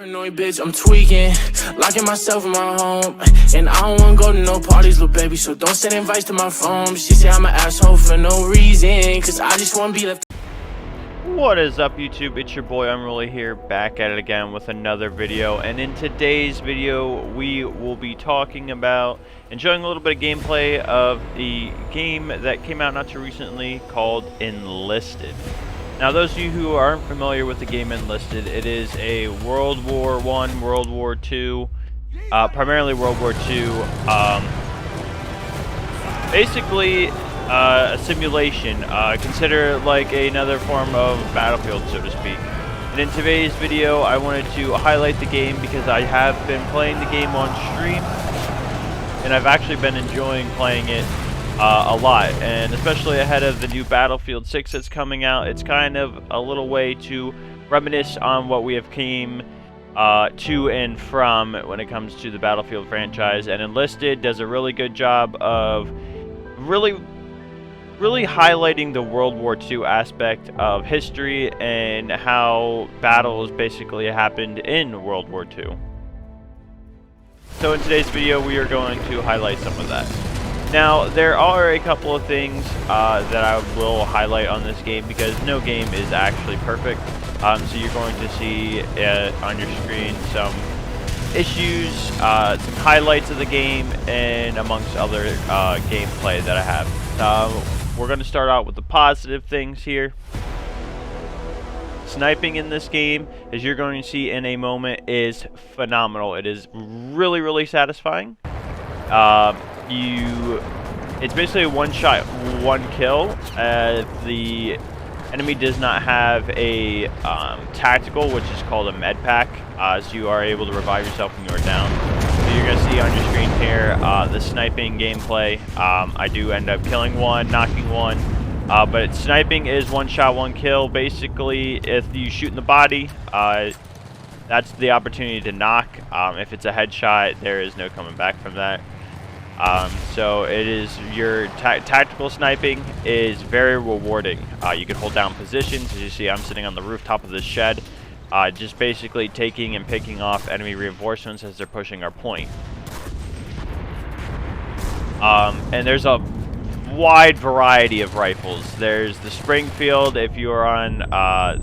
Paranoid bitch, I'm tweaking, locking myself in my home, and I don't wanna go to no parties, little baby, so don't send invites to my phone. She say I'm an asshole for no reason, cause I just wanna be left. What is up, YouTube? It's your boy Unruly here, back at it again with another video, and in today's video we will be talking about and showing a little bit of gameplay of the game that came out not too recently called Enlisted. Now, those of you who aren't familiar with the game Enlisted, it is a World War I, World War II, primarily World War II, basically a simulation. Consider it like another form of Battlefield, so to speak. And in today's video, I wanted to highlight the game because I have been playing the game on stream, and I've actually been enjoying playing it a lot, and especially ahead of the new Battlefield 6 that's coming out. It's kind of a little way to reminisce on what we have came to and from when it comes to the Battlefield franchise, and Enlisted does a really good job of really highlighting the World War II aspect of history and how battles basically happened in World War II. So in today's video, we are going to highlight some of that. Now, there are a couple of things that I will highlight on this game because no game is actually perfect. So you're going to see on your screen some issues, some highlights of the game, and amongst other gameplay that I have. We're going to start out with the positive things here. Sniping in this game, as you're going to see in a moment, is phenomenal. It is really satisfying. It's basically a one shot, one kill. The enemy does not have a tactical, which is called a med pack, so you are able to revive yourself when you are down. So you're going to see on your screen here the sniping gameplay. I do end up killing one, knocking one, but sniping is one shot, one kill. Basically, if you shoot in the body, that's the opportunity to knock. If it's a headshot, there is no coming back from that. So it is your tactical sniping is very rewarding. You can hold down positions. As you see, I'm sitting on the rooftop of this shed, just basically taking and picking off enemy reinforcements as they're pushing our point. And there's a wide variety of rifles. There's the Springfield if you are on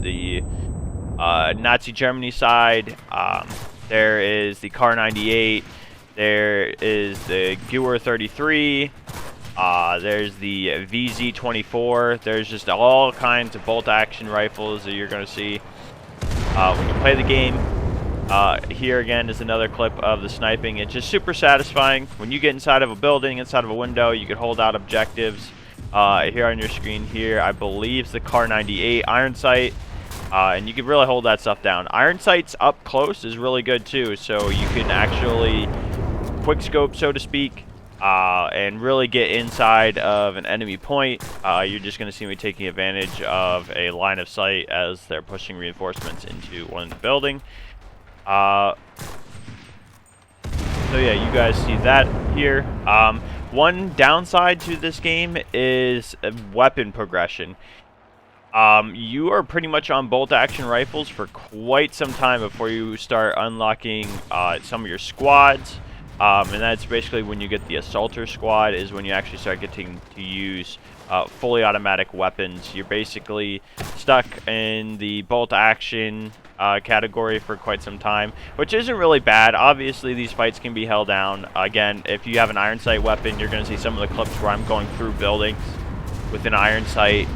the Nazi Germany side. There is the Kar 98. There is the Gewehr 33, there's the VZ-24, there's just all kinds of bolt-action rifles that you're going to see when you play the game. Here again is another clip of the sniping. It's just super satisfying. When you get inside of a building, inside of a window, you can hold out objectives. Here on your screen here, I believe it's the Kar 98 iron sight, and you can really hold that stuff down. Iron sights up close is really good too, so you can actually quick scope, so to speak, and really get inside of an enemy point. You're just going to see me taking advantage of a line of sight as they're pushing reinforcements into one building. So yeah, you guys see that here. One downside to this game is weapon progression. You are pretty much on bolt action rifles for quite some time before you start unlocking some of your squads. And that's basically when you get the assaulter squad is when you actually start getting to use fully automatic weapons. You're basically stuck in the bolt action category for quite some time, which isn't really bad. Obviously, these fights can be held down. Again, if you have an iron sight weapon, you're going to see some of the clips where I'm going through buildings with an iron sight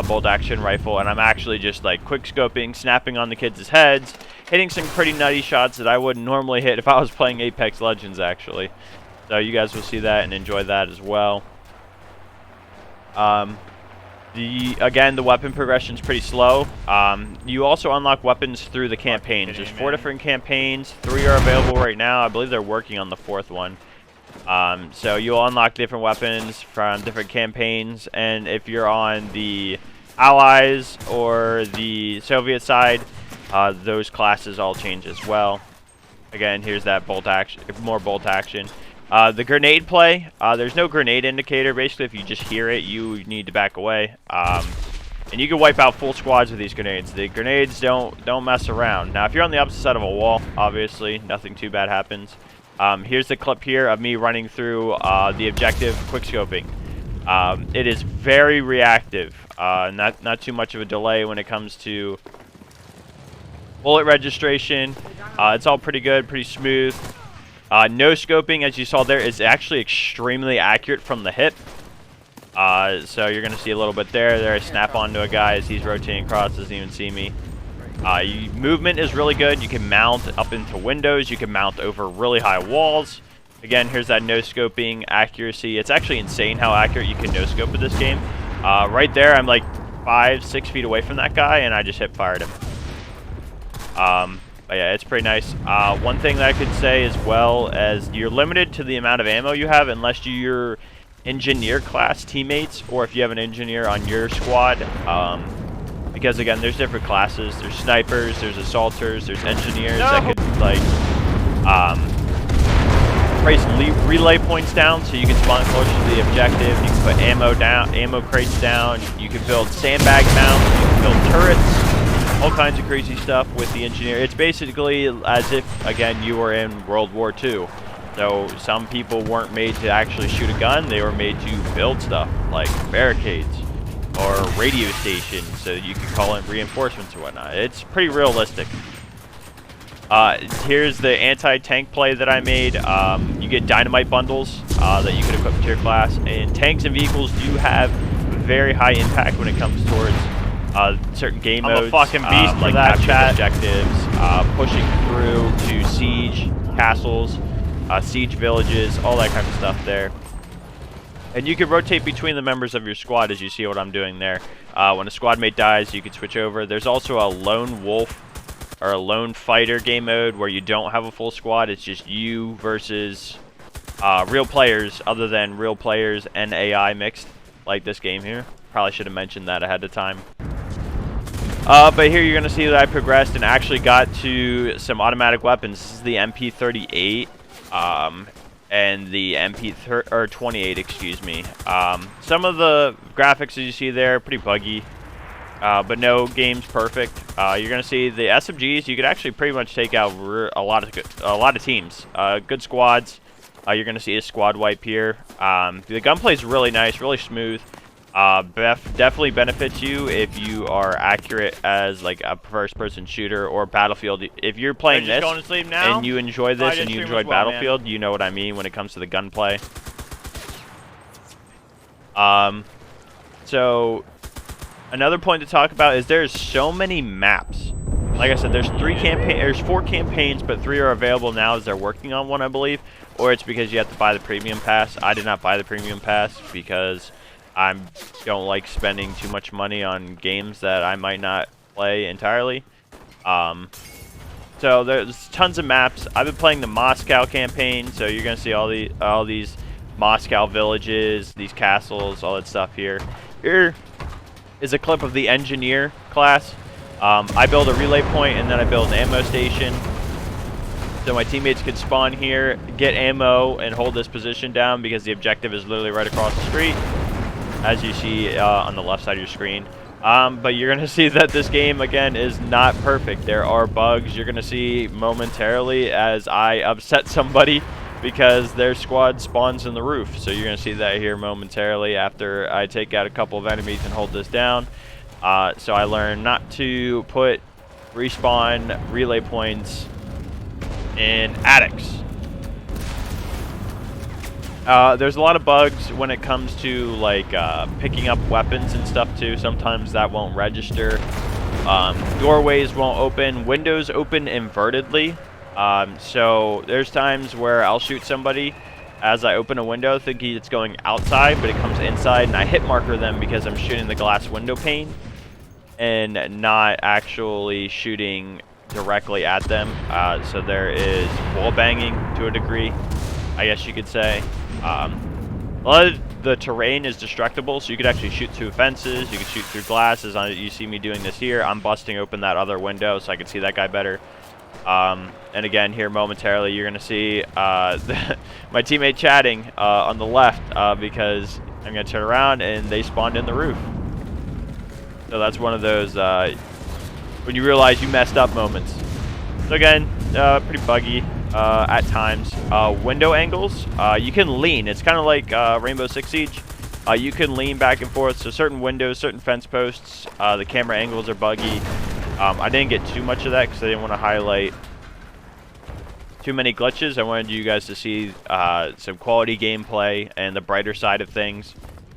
bolt action rifle, and I'm actually just like quick scoping, snapping on the kids' heads, hitting some pretty nutty shots that I wouldn't normally hit if I was playing Apex Legends, actually. So you guys will see that and enjoy that as well. Again, the weapon progression is pretty slow. You also unlock weapons through the campaigns. There's 4 different campaigns. 3 are available right now. I believe they're working on the 4th one. So you'll unlock different weapons from different campaigns, and if you're on the Allies or the Soviet side, those classes all change as well. Again, here's that bolt action, more bolt action. The grenade play, there's no grenade indicator. Basically, if you just hear it, you need to back away. And you can wipe out full squads with these grenades. The grenades don't mess around. Now, if you're on the opposite side of a wall, obviously, nothing too bad happens. Here's the clip here of me running through the objective quickscoping. It is very reactive. Not too much of a delay when it comes to bullet registration. It's all pretty good, pretty smooth. No scoping, as you saw there, is actually extremely accurate from the hip. So you're going to see a little bit there. There I snap onto a guy as he's rotating across, doesn't even see me. Movement is really good. You can mount up into windows. You can mount over really high walls. Again, here's that no-scoping accuracy. It's actually insane how accurate you can no-scope with this game. Right there, I'm like 5-6 feet away from that guy, and I just hip-fired him. But yeah, it's pretty nice. One thing that I could say as well as you're limited to the amount of ammo you have unless you're engineer class teammates, or if you have an engineer on your squad. Because again, there's different classes. There's snipers, there's assaulters, there's engineers that could like place relay points down so you can spawn closer to the objective. You can put ammo crates down. You can build sandbag mounts. You can build turrets. All kinds of crazy stuff with the engineer. It's basically as if, again, you were in World War II. So some people weren't made to actually shoot a gun. They were made to build stuff like barricades or radio stations so you could call in reinforcements or whatnot. It's pretty realistic. Here's the anti-tank play that I made. You get dynamite bundles that you can equip to your class. And tanks and vehicles do have very high impact when it comes towards certain game modes. I'm a fucking beast like that capturing objectives, pushing through to siege castles, siege villages, all that kind of stuff there. And you can rotate between the members of your squad, as you see what I'm doing there. When a squad mate dies, you can switch over. There's also a lone wolf or a lone fighter game mode where you don't have a full squad. It's just you versus real players, other than real players and AI mixed, like this game here. Probably should have mentioned that ahead of time. But here you're going to see that I progressed and actually got to some automatic weapons. This is the MP38 and the MP28, excuse me. Some of the graphics as you see there are pretty buggy, but no game's perfect. You're going to see the SMGs. You could actually pretty much take out a lot of teams, good squads. You're going to see a squad wipe here. The gunplay is really nice, really smooth. Definitely benefits you if you are accurate as like a first-person shooter or Battlefield. If you're playing this going to sleep now? and you enjoy this and you enjoyed Battlefield, you know what I mean when it comes to the gunplay. So another point to talk about is there's so many maps. Like I said, there's 4 campaigns, but 3 are available now as they're working on one, I believe. Or it's because you have to buy the premium pass. I did not buy the premium pass because I don't like spending too much money on games that I might not play entirely. So there's tons of maps. I've been playing the Moscow campaign, so you're gonna see all these Moscow villages, these castles, all that stuff here. Here is a clip of the engineer class. I build a relay point and then I build an ammo station. So my teammates can spawn here, get ammo, and hold this position down because the objective is literally right across the street, as you see on the left side of your screen. But you're going to see that this game, again, is not perfect. There are bugs you're going to see momentarily as I upset somebody because their squad spawns in the roof. So you're going to see that here momentarily after I take out a couple of enemies and hold this down. So I learned not to put respawn relay points in attics. There's a lot of bugs when it comes to like picking up weapons and stuff too. Sometimes that won't register. Doorways won't open. Windows open invertedly. So there's times where I'll shoot somebody as I open a window thinking it's going outside, but it comes inside, and I hit marker them because I'm shooting the glass window pane and not actually shooting directly at them. So there is wall banging to a degree, I guess you could say. A lot of the terrain is destructible, so you could actually shoot through fences, you could shoot through glasses. You see me doing this here. I'm busting open that other window so I can see that guy better. And again, here momentarily, you're going to see my teammate chatting on the left, because I'm going to turn around and they spawned in the roof. So that's one of those when you realize you messed up moments. So again, pretty buggy at times. Window angles, you can lean. It's kind of like Rainbow Six Siege. You can lean back and forth. So certain windows, certain fence posts, the camera angles are buggy. I didn't get too much of that because I didn't want to highlight too many glitches. I wanted you guys to see some quality gameplay and the brighter side of things.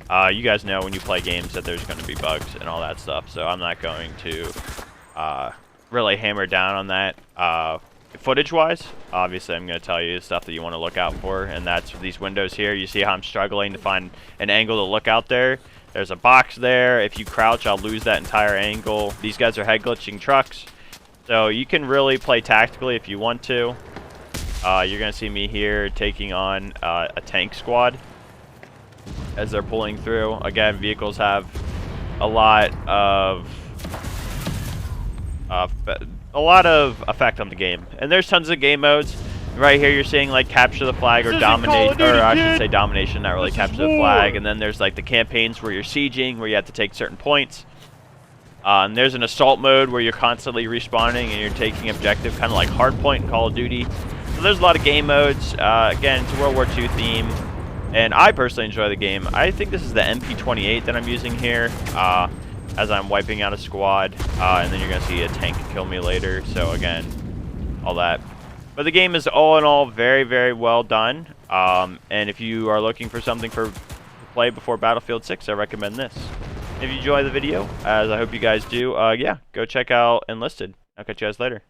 You guys know when you play games that there's going to be bugs and all that stuff, so I'm not going to really hammer down on that. Footage-wise, obviously I'm going to tell you stuff that you want to look out for, and that's these windows here. You see how I'm struggling to find an angle to look out there. There's a box there. If you crouch, I'll lose that entire angle. These guys are head glitching trucks, so you can really play tactically if you want to. You're going to see me here taking on a tank squad as they're pulling through. Again, vehicles have a lot of effect on the game, and there's tons of game modes. Right here, you're seeing like capture the flag or dominate, or I should say domination, not really capture the flag. And then there's like the campaigns where you're sieging, where you have to take certain points. And there's an assault mode where you're constantly respawning and you're taking objective, kind of like Hardpoint in Call of Duty. So there's a lot of game modes. Again, it's a World War II theme, and I personally enjoy the game. I think this is the MP28 that I'm using here as I'm wiping out a squad, and then you're going to see a tank kill me later. So again, all that. But the game is all in all very, very well done. And if you are looking for something to play before Battlefield 6, I recommend this. If you enjoy the video, as I hope you guys do, yeah, go check out Enlisted. I'll catch you guys later.